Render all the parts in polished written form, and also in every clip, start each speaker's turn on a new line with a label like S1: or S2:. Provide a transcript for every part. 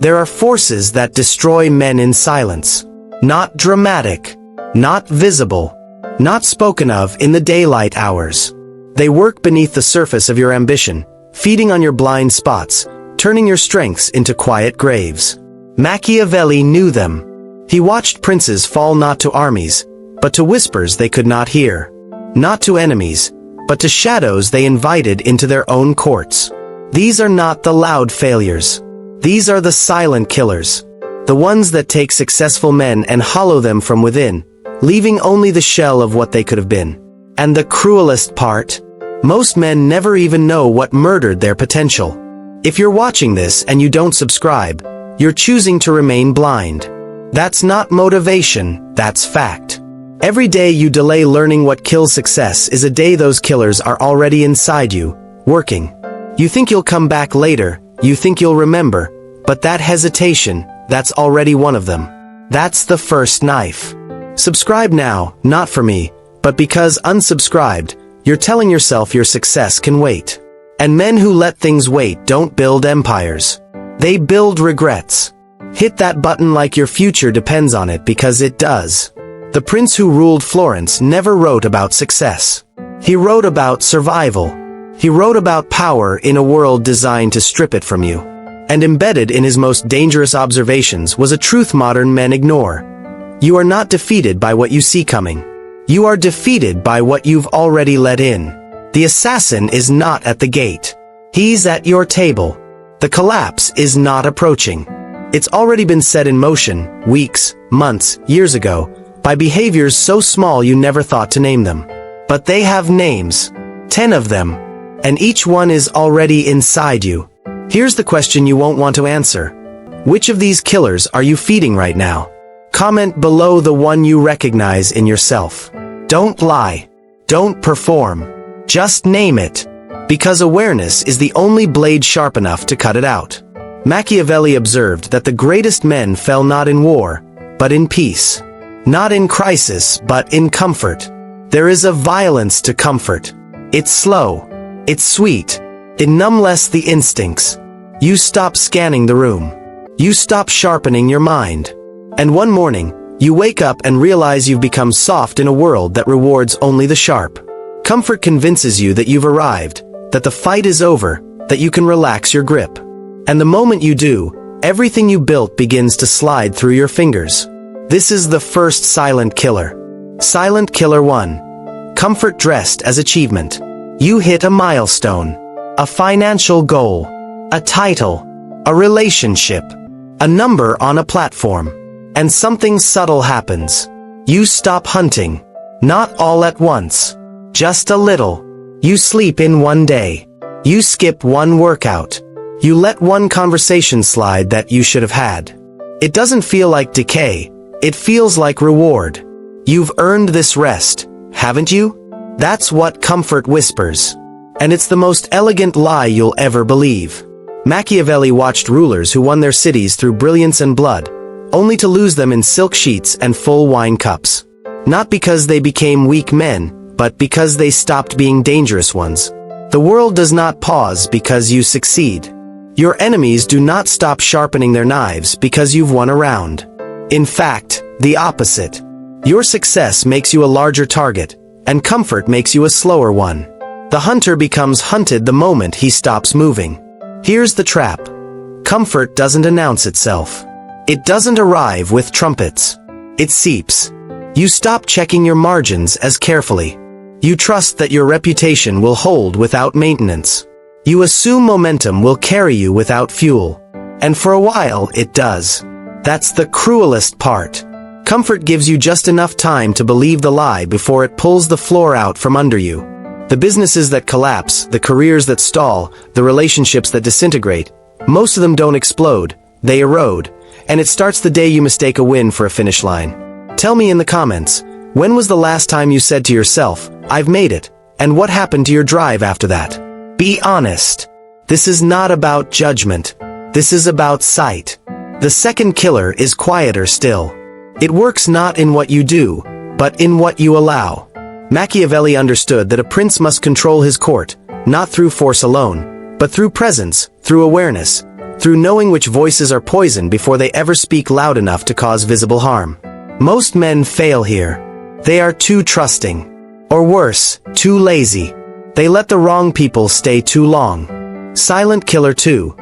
S1: There are forces that destroy men in silence. Not dramatic, not visible, not spoken of in the daylight hours. They work beneath the surface of your ambition, feeding on your blind spots, turning your strengths into quiet graves. Machiavelli knew them. He watched princes fall not to armies, but to whispers they could not hear. Not to enemies, but to shadows they invited into their own courts. These are not the loud failures. These are the silent killers. The ones that take successful men and hollow them from within, leaving only the shell of what they could have been. And the cruelest part? Most men never even know what murdered their potential. If you're watching this and you don't subscribe, you're choosing to remain blind. That's not motivation, that's fact. Every day you delay learning what kills success is a day those killers are already inside you, working. You think you'll come back later, you think you'll remember, but that hesitation, that's already one of them. That's the first knife. Subscribe now, not for me, but because unsubscribed, you're telling yourself your success can wait. And men who let things wait don't build empires. They build regrets. Hit that button like your future depends on it, because it does. The prince who ruled Florence never wrote about success. He wrote about survival. He wrote about power in a world designed to strip it from you. And embedded in his most dangerous observations was a truth modern men ignore. You are not defeated by what you see coming. You are defeated by what you've already let in. The assassin is not at the gate. He's at your table. The collapse is not approaching. It's already been set in motion, weeks, months, years ago, by behaviors so small you never thought to name them. But they have names. 10 of them. And each one is already inside you. Here's the question you won't want to answer. Which of these killers are you feeding right now? Comment below the one you recognize in yourself. Don't lie. Don't perform. Just name it. Because awareness is the only blade sharp enough to cut it out. Machiavelli observed that the greatest men fell not in war, but in peace. Not in crisis, but in comfort. There is a violence to comfort. It's slow. It's sweet. It numbs the instincts. You stop scanning the room. You stop sharpening your mind. And one morning, you wake up and realize you've become soft in a world that rewards only the sharp. Comfort convinces you that you've arrived, that the fight is over, that you can relax your grip. And the moment you do, everything you built begins to slide through your fingers. This is the first silent killer. Silent killer 1. Comfort dressed as achievement. You hit a milestone. A financial goal. A title. A relationship. A number on a platform. And something subtle happens. You stop hunting. Not all at once. Just a little. You sleep in one day. You skip one workout. You let one conversation slide that you should have had. It doesn't feel like decay. It feels like reward. You've earned this rest, haven't you? That's what comfort whispers. And it's the most elegant lie you'll ever believe. Machiavelli watched rulers who won their cities through brilliance and blood, only to lose them in silk sheets and full wine cups. Not because they became weak men, but because they stopped being dangerous ones. The world does not pause because you succeed. Your enemies do not stop sharpening their knives because you've won a round. In fact, the opposite. Your success makes you a larger target, and comfort makes you a slower one. The hunter becomes hunted the moment he stops moving. Here's the trap. Comfort doesn't announce itself. It doesn't arrive with trumpets. It seeps. You stop checking your margins as carefully. You trust that your reputation will hold without maintenance. You assume momentum will carry you without fuel. And for a while, it does. That's the cruelest part. Comfort gives you just enough time to believe the lie before it pulls the floor out from under you. The businesses that collapse, the careers that stall, the relationships that disintegrate, most of them don't explode, they erode. And it starts the day you mistake a win for a finish line. Tell me in the comments, when was the last time you said to yourself, I've made it, and what happened to your drive after that? Be honest. This is not about judgment. This is about sight. The second killer is quieter still. It works not in what you do, but in what you allow. Machiavelli understood that a prince must control his court, not through force alone, but through presence, through awareness, through knowing which voices are poison before they ever speak loud enough to cause visible harm. Most men fail here. They are too trusting. Or worse, too lazy. They let the wrong people stay too long. Silent killer 2.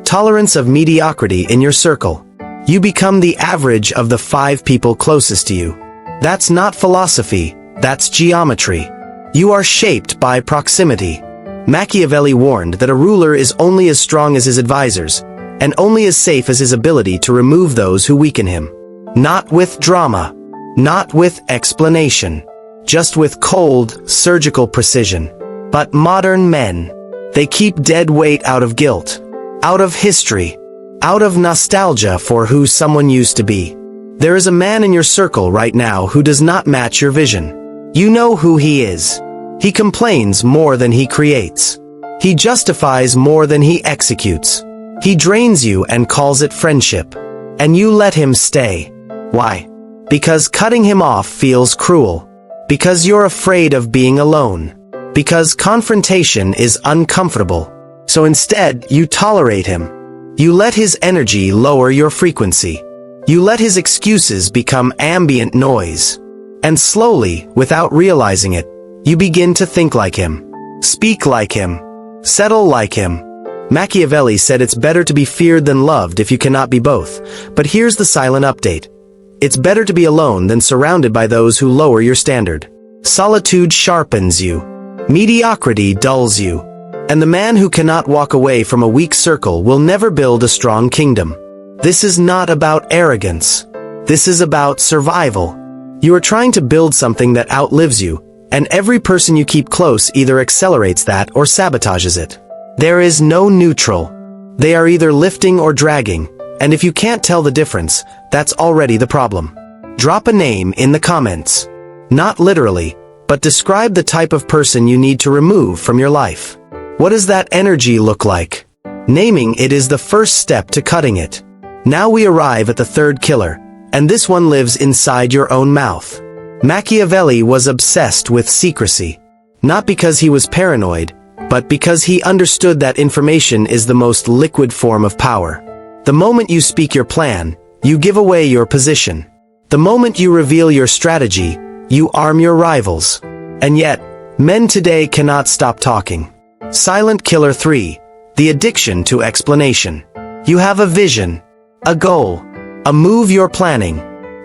S1: Tolerance of mediocrity in your circle. You become the average of the 5 people closest to you. That's not philosophy, that's geometry. You are shaped by proximity. Machiavelli warned that a ruler is only as strong as his advisors, and only as safe as his ability to remove those who weaken him. Not with drama, not with explanation, just with cold, surgical precision. But modern men, they keep dead weight out of guilt, out of history, out of nostalgia for who someone used to be. There is a man in your circle right now who does not match your vision. You know who he is. He complains more than he creates. He justifies more than he executes. He drains you and calls it friendship. And you let him stay. Why? Because cutting him off feels cruel. Because you're afraid of being alone. Because confrontation is uncomfortable. So instead, you tolerate him. You let his energy lower your frequency. You let his excuses become ambient noise. And slowly, without realizing it, you begin to think like him. Speak like him. Settle like him. Machiavelli said it's better to be feared than loved if you cannot be both. But here's the silent update. It's better to be alone than surrounded by those who lower your standard. Solitude sharpens you. Mediocrity dulls you. And the man who cannot walk away from a weak circle will never build a strong kingdom. This is not about arrogance. This is about survival. You are trying to build something that outlives you, and every person you keep close either accelerates that or sabotages it. There is no neutral. They are either lifting or dragging, and if you can't tell the difference, that's already the problem. Drop a name in the comments. Not literally, but describe the type of person you need to remove from your life. What does that energy look like? Naming it is the first step to cutting it. Now we arrive at the third killer, and this one lives inside your own mouth. Machiavelli was obsessed with secrecy. Not because he was paranoid, but because he understood that information is the most liquid form of power. The moment you speak your plan, you give away your position. The moment you reveal your strategy, you arm your rivals. And yet, men today cannot stop talking. Silent killer 3. The addiction to explanation. You have a vision, a goal, a move you're planning,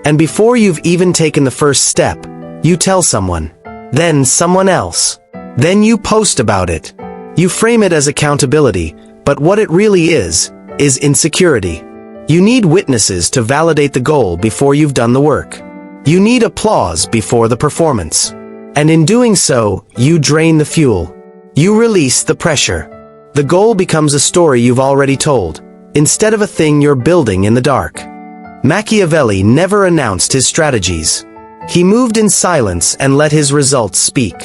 S1: and before you've even taken the first step, you tell someone, then someone else, then you post about it. You frame it as accountability, but what it really is insecurity. You need witnesses to validate the goal before you've done the work. You need applause before the performance. And in doing so, you drain the fuel. You release the pressure. The goal becomes a story you've already told, instead of a thing you're building in the dark. Machiavelli never announced his strategies. He moved in silence and let his results speak.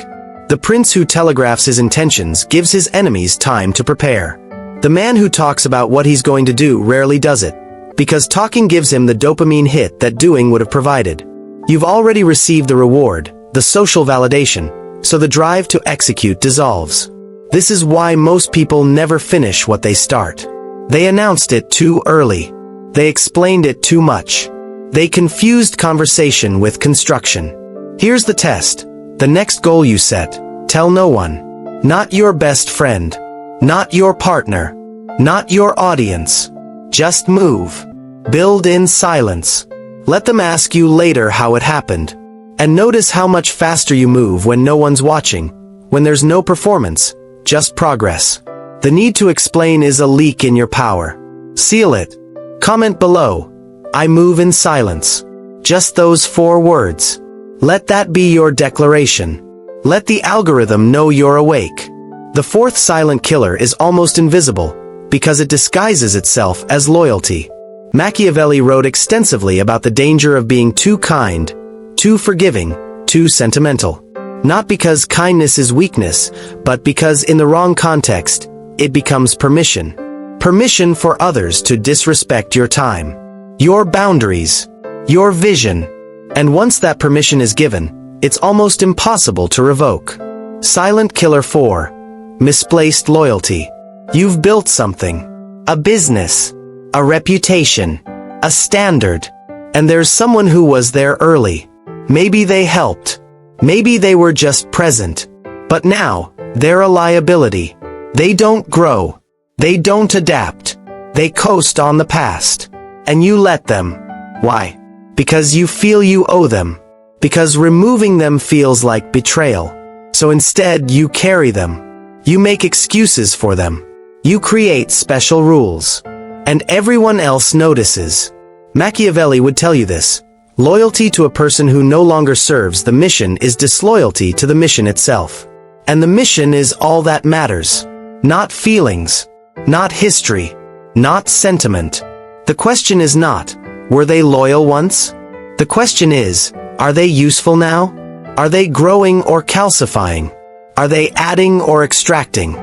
S1: The prince who telegraphs his intentions gives his enemies time to prepare. The man who talks about what he's going to do rarely does it, because talking gives him the dopamine hit that doing would have provided. You've already received the reward, the social validation, so the drive to execute dissolves. This is why most people never finish what they start. They announced it too early. They explained it too much. They confused conversation with construction. Here's the test. The next goal you set, tell no one. Not your best friend. Not your partner. Not your audience. Just move. Build in silence. Let them ask you later how it happened. And notice how much faster you move when no one's watching, when there's no performance, just progress. The need to explain is a leak in your power. Seal it. Comment below. I move in silence. Just those 4 words. Let that be your declaration. Let the algorithm know you're awake. The 4th silent killer is almost invisible, because it disguises itself as loyalty. Machiavelli wrote extensively about the danger of being too kind, too forgiving, too sentimental. Not because kindness is weakness, but because in the wrong context, it becomes permission. Permission for others to disrespect your time, your boundaries, your vision. And once that permission is given, it's almost impossible to revoke. Silent killer 4. Misplaced loyalty. You've built something. a business, a reputation, a standard. And there's someone who was there early. Maybe they helped. Maybe they were just present. But now, they're a liability. They don't grow. They don't adapt. They coast on the past. And you let them. Why? Because you feel you owe them. Because removing them feels like betrayal. So instead, you carry them. You make excuses for them. You create special rules. And everyone else notices. Machiavelli would tell you this. Loyalty to a person who no longer serves the mission is disloyalty to the mission itself. And the mission is all that matters. Not feelings. Not history. Not sentiment. The question is not, were they loyal once? The question is, are they useful now? Are they growing or calcifying? Are they adding or extracting?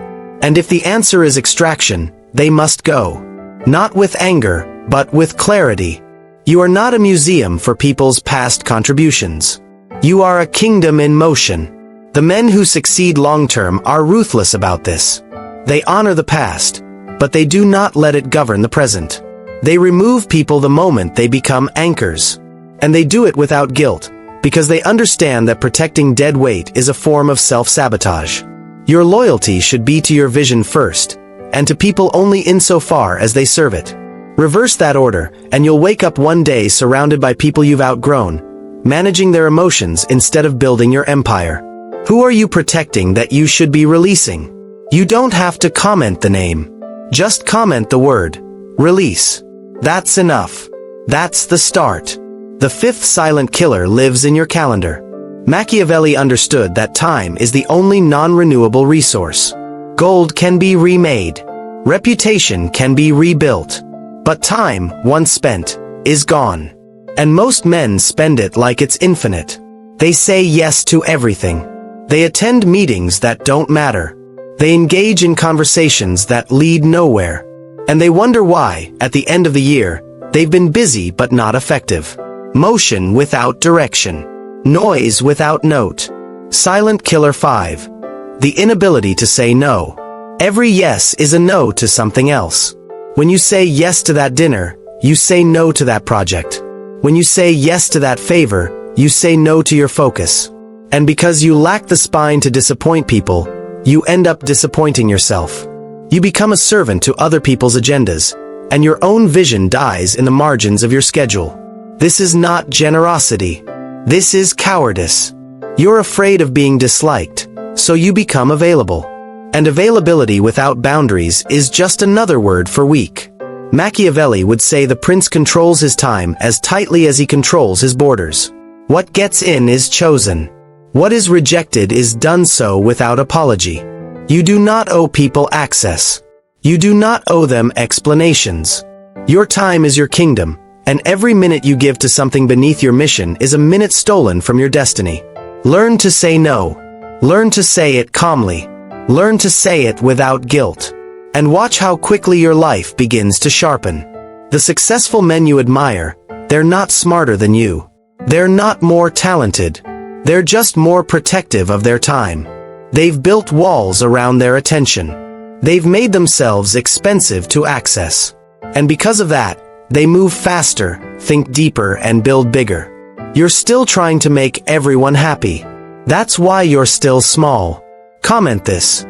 S1: And if the answer is extraction, they must go. Not with anger, but with clarity. You are not a museum for people's past contributions. You are a kingdom in motion. The men who succeed long-term are ruthless about this. They honor the past, but they do not let it govern the present. They remove people the moment they become anchors. And they do it without guilt, because they understand that protecting dead weight is a form of self-sabotage. Your loyalty should be to your vision first, and to people only insofar as they serve it. Reverse that order, and you'll wake up one day surrounded by people you've outgrown, managing their emotions instead of building your empire. Who are you protecting that you should be releasing? You don't have to comment the name. Just comment the word, release. That's enough. That's the start. The fifth silent killer lives in your calendar. Machiavelli understood that time is the only non-renewable resource. Gold can be remade. Reputation can be rebuilt. But time, once spent, is gone. And most men spend it like it's infinite. They say yes to everything. They attend meetings that don't matter. They engage in conversations that lead nowhere. And they wonder why, at the end of the year, they've been busy but not effective. Motion without direction. Noise without note. Silent killer 5. The inability to say no. Every yes is a no to something else. When you say yes to that dinner, you say no to that project. When you say yes to that favor, you say no to your focus. And because you lack the spine to disappoint people, you end up disappointing yourself. You become a servant to other people's agendas, and your own vision dies in the margins of your schedule. This is not generosity. This is cowardice. You're afraid of being disliked, so you become available. And availability without boundaries is just another word for weak. Machiavelli would say the prince controls his time as tightly as he controls his borders. What gets in is chosen. What is rejected is done so without apology. You do not owe people access. You do not owe them explanations. Your time is your kingdom, and every minute you give to something beneath your mission is a minute stolen from your destiny. Learn to say no. Learn to say it calmly. Learn to say it without guilt. And watch how quickly your life begins to sharpen. The successful men you admire, they're not smarter than you. They're not more talented. They're just more protective of their time. They've built walls around their attention. They've made themselves expensive to access. And because of that, they move faster, think deeper, and build bigger. You're still trying to make everyone happy. That's why you're still small. Comment this.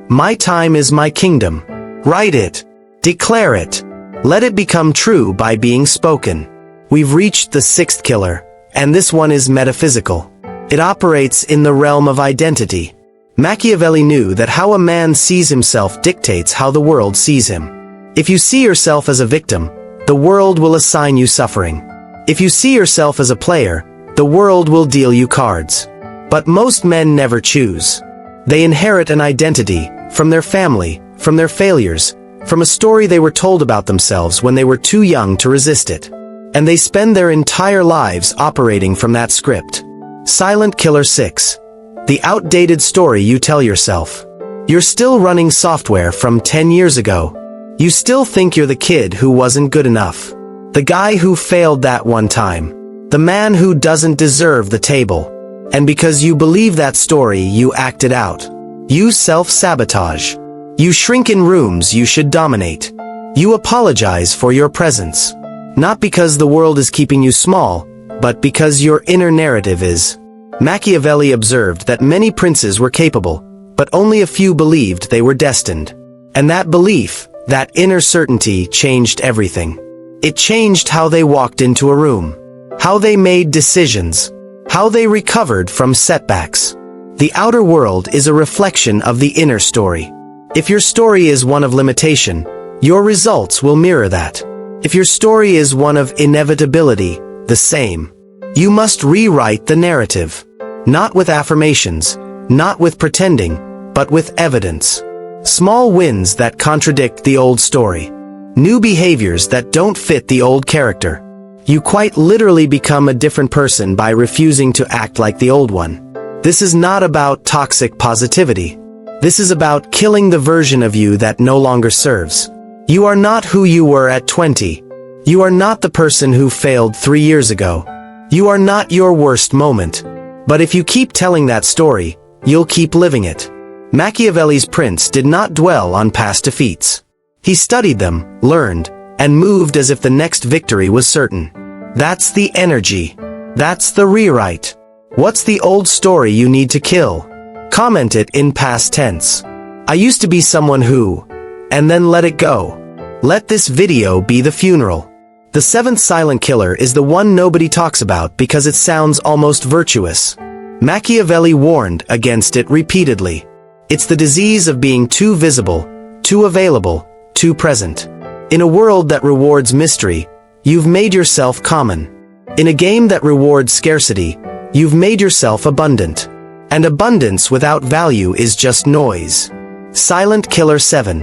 S1: My time is my kingdom. Write it. Declare it. Let it become true by being spoken. We've reached the sixth killer, and this one is metaphysical. It operates in the realm of identity. Machiavelli knew that how a man sees himself dictates how the world sees him. If you see yourself as a victim, the world will assign you suffering. If you see yourself as a player, the world will deal you cards. But most men never choose. They inherit an identity from their family, from their failures, from a story they were told about themselves when they were too young to resist it. And they spend their entire lives operating from that script. Silent Killer 6. The outdated story you tell yourself. You're still running software from 10 years ago. You still think you're the kid who wasn't good enough. The guy who failed that one time. The man who doesn't deserve the table. And because you believe that story, you act it out. You self-sabotage. You shrink in rooms you should dominate. You apologize for your presence. Not because the world is keeping you small, but because your inner narrative is. Machiavelli observed that many princes were capable, but only a few believed they were destined. And that belief, that inner certainty, changed everything. It changed how they walked into a room, how they made decisions, how they recovered from setbacks. The outer world is a reflection of the inner story. If your story is one of limitation, your results will mirror that. If your story is one of inevitability, the same. You must rewrite the narrative. Not with affirmations, not with pretending, but with evidence. Small wins that contradict the old story. New behaviors that don't fit the old character. You quite literally become a different person by refusing to act like the old one. This is not about toxic positivity. This is about killing the version of you that no longer serves. You are not who you were at 20. You are not the person who failed 3 years ago. You are not your worst moment. But if you keep telling that story, you'll keep living it. Machiavelli's prince did not dwell on past defeats. He studied them, learned, and moved as if the next victory was certain. That's the energy. That's the rewrite. What's the old story you need to kill? Comment it in past tense. I used to be someone who, and then let it go. Let this video be the funeral. The seventh silent killer is the one nobody talks about because it sounds almost virtuous. Machiavelli warned against it repeatedly. It's the disease of being too visible, too available, too present. In a world that rewards mystery, you've made yourself common. In a game that rewards scarcity, you've made yourself abundant. And abundance without value is just noise. Silent Killer 7.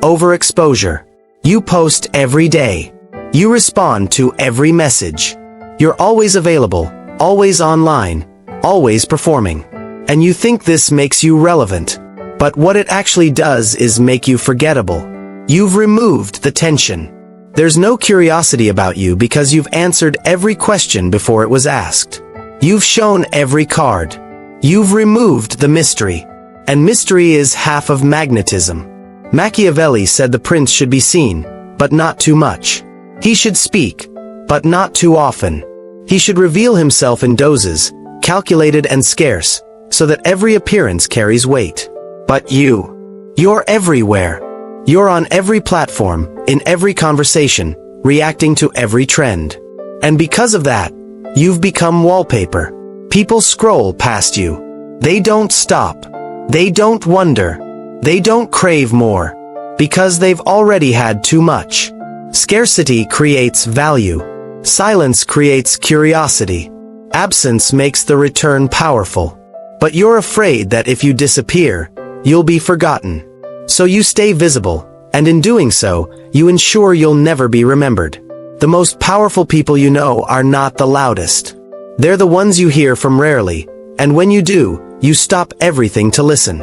S1: Overexposure. You post every day. You respond to every message. You're always available, always online, always performing. And you think this makes you relevant. But what it actually does is make you forgettable. You've removed the tension. There's no curiosity about you because you've answered every question before it was asked. You've shown every card. You've removed the mystery. And mystery is half of magnetism. Machiavelli said the prince should be seen, but not too much. He should speak, but not too often. He should reveal himself in doses, calculated and scarce, so that every appearance carries weight. But you're everywhere. You're on every platform, in every conversation, reacting to every trend. And because of that, you've become wallpaper. People scroll past you. They don't stop. They don't wonder. They don't crave more. Because they've already had too much. Scarcity creates value. Silence creates curiosity. Absence makes the return powerful. But you're afraid that if you disappear, you'll be forgotten. So you stay visible, and in doing so, you ensure you'll never be remembered. The most powerful people you know are not the loudest. They're the ones you hear from rarely, and when you do, you stop everything to listen.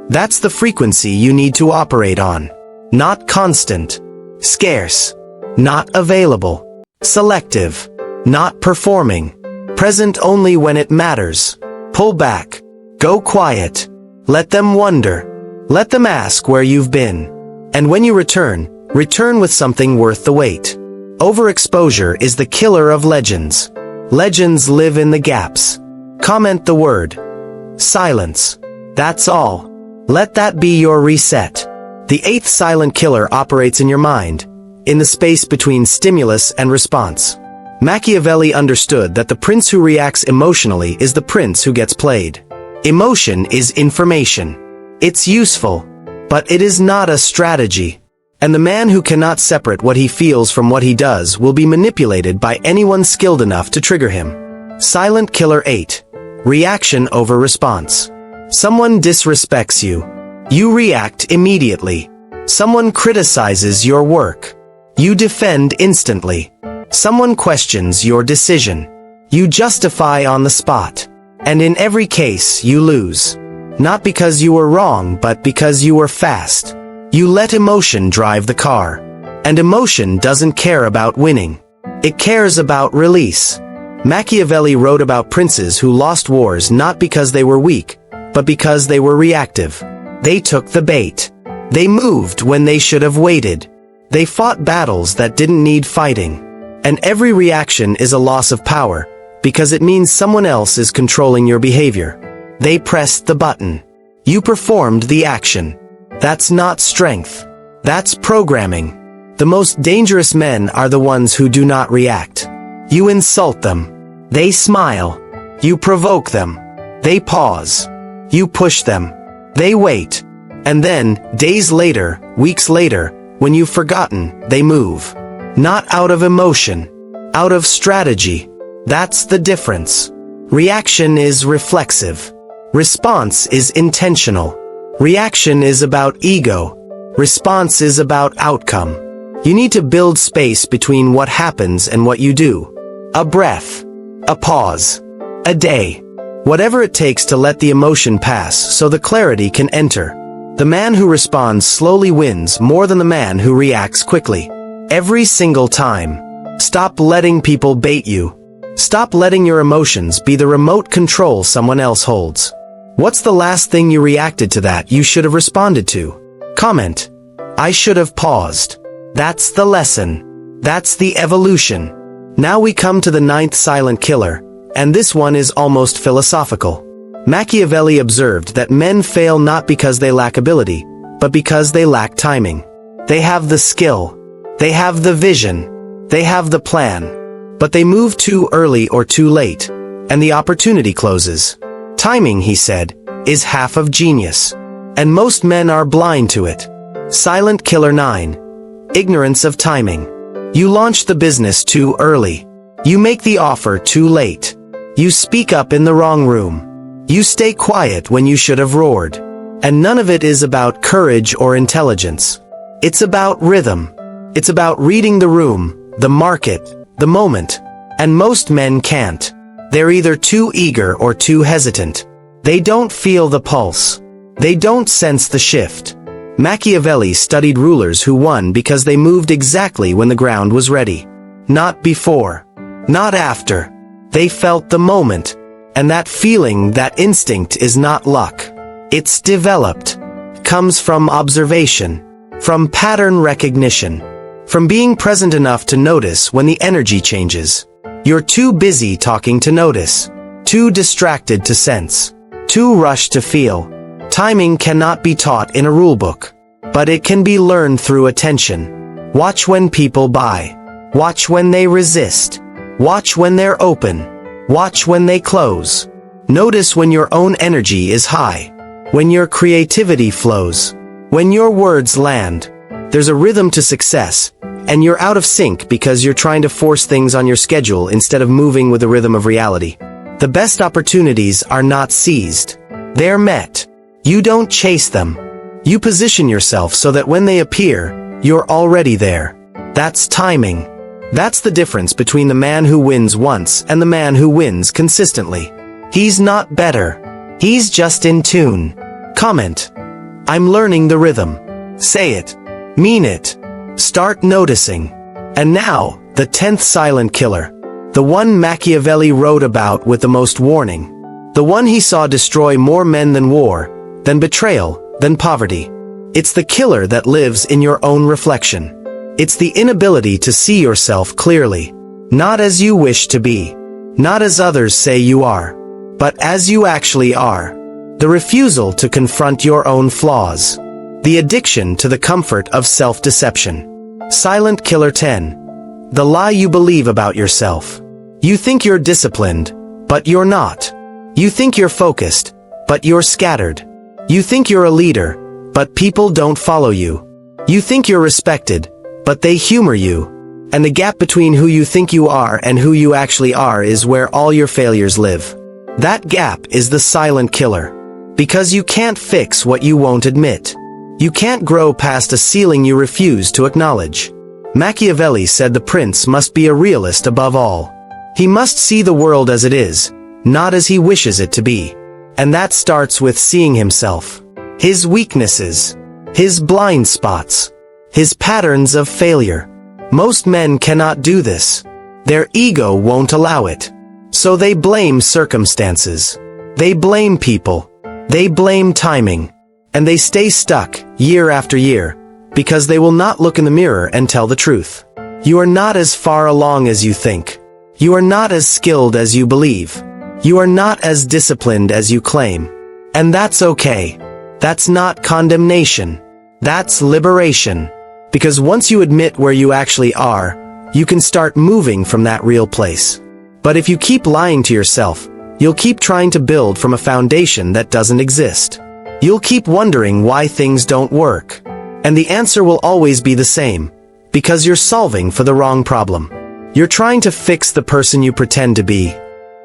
S1: That's the frequency you need to operate on. Not constant. Scarce. Not available. Selective. Not performing. Present only when it matters. Pull back. Go quiet. Let them wonder. Let them ask where you've been. And when you return with something worth the wait. Overexposure is the killer of legends. Legends live in the gaps. Comment the word. Silence. That's all. Let that be your reset. The eighth silent killer operates in your mind, in the space between stimulus and response. Machiavelli understood that the prince who reacts emotionally is the prince who gets played. Emotion is information. It's useful, but it is not a strategy. And the man who cannot separate what he feels from what he does will be manipulated by anyone skilled enough to trigger him. Silent Killer 8. Reaction over response. Someone disrespects you. You react immediately. Someone criticizes your work. You defend instantly. Someone questions your decision. You justify on the spot. And in every case, you lose. Not because you were wrong, but because you were fast. You let emotion drive the car. And emotion doesn't care about winning. It cares about release. Machiavelli wrote about princes who lost wars not because they were weak, but because they were reactive. They took the bait. They moved when they should have waited. They fought battles that didn't need fighting. And every reaction is a loss of power, because it means someone else is controlling your behavior. They pressed the button. You performed the action. That's not strength. That's programming. The most dangerous men are the ones who do not react. You insult them. They smile. You provoke them. They pause. You push them. They wait. And then, days later, weeks later, when you've forgotten, they move. Not out of emotion. Out of strategy. That's the difference. Reaction is reflexive. Response is intentional. Reaction is about ego. Response is about outcome. You need to build space between what happens and what you do. A breath. A pause. A day. Whatever it takes to let the emotion pass so the clarity can enter. The man who responds slowly wins more than the man who reacts quickly. Every single time. Stop letting people bait you. Stop letting your emotions be the remote control someone else holds. What's the last thing you reacted to that you should have responded to? Comment. I should have paused. That's the lesson. That's the evolution. Now we come to the 9th silent killer, and this one is almost philosophical. Machiavelli observed that men fail not because they lack ability, but because they lack timing. They have the skill. They have the vision. They have the plan. But they move too early or too late, and the opportunity closes. Timing, he said, is half of genius. And most men are blind to it. Silent killer 9. Ignorance of timing. You launch the business too early. You make the offer too late. You speak up in the wrong room. You stay quiet when you should have roared. And none of it is about courage or intelligence. It's about rhythm. It's about reading the room, the market, the moment. And most men can't. They're either too eager or too hesitant. They don't feel the pulse. They don't sense the shift. Machiavelli studied rulers who won because they moved exactly when the ground was ready. Not before. Not after. They felt the moment. And that feeling, that instinct is not luck. It's developed. Comes from observation. From pattern recognition. From being present enough to notice when the energy changes. You're too busy talking to notice. Too distracted to sense. Too rushed to feel. Timing cannot be taught in a rulebook. But it can be learned through attention. Watch when people buy. Watch when they resist. Watch when they're open. Watch when they close. Notice when your own energy is high. When your creativity flows. When your words land. There's a rhythm to success, and you're out of sync because you're trying to force things on your schedule instead of moving with the rhythm of reality. The best opportunities are not seized. They're met. You don't chase them. You position yourself so that when they appear, you're already there. That's timing. That's the difference between the man who wins once and the man who wins consistently. He's not better. He's just in tune. Comment. I'm learning the rhythm. Say it. Mean it. Start noticing. And now, the 10th silent killer. The one Machiavelli wrote about with the most warning. The one he saw destroy more men than war, than betrayal, than poverty. It's the killer that lives in your own reflection. It's the inability to see yourself clearly. Not as you wish to be. Not as others say you are. But as you actually are. The refusal to confront your own flaws. The addiction to the comfort of self-deception. Silent killer 10. The lie you believe about yourself. You think you're disciplined, but you're not. You think you're focused, but you're scattered. You think you're a leader, but people don't follow you. You think you're respected, but they humor you. And the gap between who you think you are and who you actually are is where all your failures live. That gap is the silent killer. Because you can't fix what you won't admit. You can't grow past a ceiling you refuse to acknowledge. Machiavelli said the prince must be a realist above all. He must see the world as it is, not as he wishes it to be. And that starts with seeing himself. His weaknesses. His blind spots. His patterns of failure. Most men cannot do this. Their ego won't allow it. So they blame circumstances. They blame people. They blame timing. And they stay stuck, year after year, because they will not look in the mirror and tell the truth. You are not as far along as you think. You are not as skilled as you believe. You are not as disciplined as you claim. And that's okay. That's not condemnation. That's liberation. Because once you admit where you actually are, you can start moving from that real place. But if you keep lying to yourself, you'll keep trying to build from a foundation that doesn't exist. You'll keep wondering why things don't work. And the answer will always be the same. Because you're solving for the wrong problem. You're trying to fix the person you pretend to be,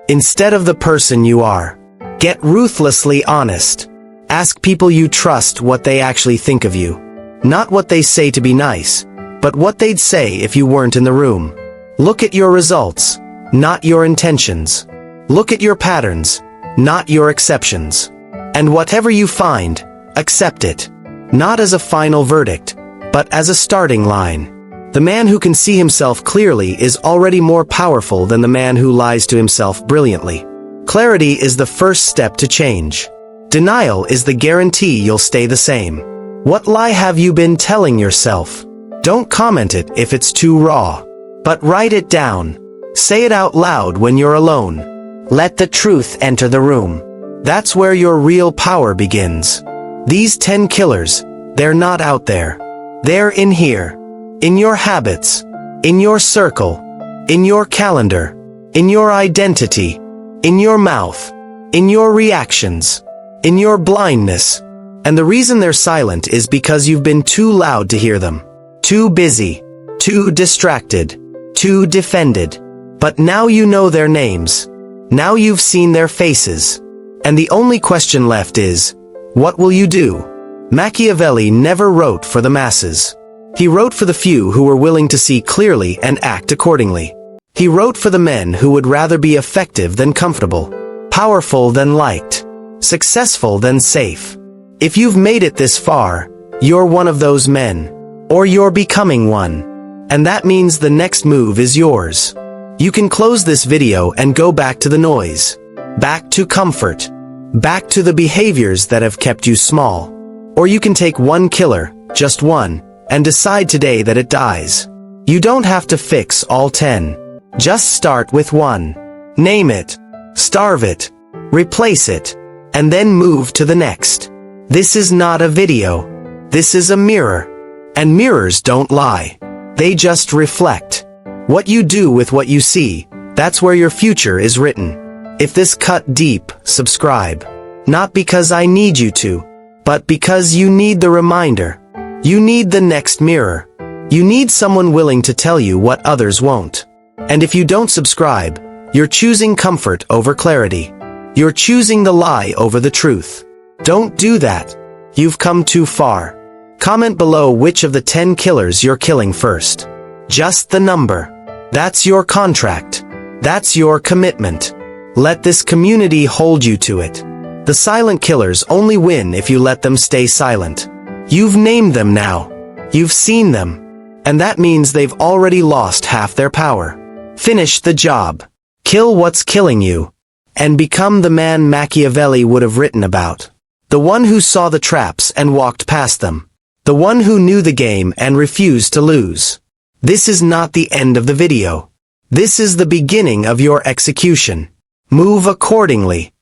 S1: instead of the person you are. Get ruthlessly honest. Ask people you trust what they actually think of you. Not what they say to be nice, but what they'd say if you weren't in the room. Look at your results, not your intentions. Look at your patterns, not your exceptions. And whatever you find, accept it. Not as a final verdict, but as a starting line. The man who can see himself clearly is already more powerful than the man who lies to himself brilliantly. Clarity is the first step to change. Denial is the guarantee you'll stay the same. What lie have you been telling yourself? Don't comment it if it's too raw. But write it down. Say it out loud when you're alone. Let the truth enter the room. That's where your real power begins. These 10 killers, they're not out there. They're in here. In your habits. In your circle. In your calendar. In your identity. In your mouth. In your reactions. In your blindness. And the reason they're silent is because you've been too loud to hear them. Too busy. Too distracted. Too defended. But now you know their names. Now you've seen their faces. And the only question left is, what will you do? Machiavelli never wrote for the masses. He wrote for the few who were willing to see clearly and act accordingly. He wrote for the men who would rather be effective than comfortable, powerful than liked, successful than safe. If you've made it this far, you're one of those men. Or you're becoming one. And that means the next move is yours. You can close this video and go back to the noise. Back to comfort. Back to the behaviors that have kept you small. Or you can take one killer, just one, and decide today that it dies. You don't have to fix all 10. Just start with one. Name it. Starve it. Replace it. And then move to the next. This is not a video. This is a mirror. And mirrors don't lie. They just reflect. What you do with what you see, that's where your future is written. If this cut deep, subscribe. Not because I need you to, but because you need the reminder. You need the next mirror. You need someone willing to tell you what others won't. And if you don't subscribe, you're choosing comfort over clarity. You're choosing the lie over the truth. Don't do that. You've come too far. Comment below which of the 10 killers you're killing first. Just the number. That's your contract. That's your commitment. Let this community hold you to it. The silent killers only win if you let them stay silent. You've named them now. You've seen them. And that means they've already lost half their power. Finish the job. Kill what's killing you. And become the man Machiavelli would have written about. The one who saw the traps and walked past them. The one who knew the game and refused to lose. This is not the end of the video. This is the beginning of your execution. Move accordingly.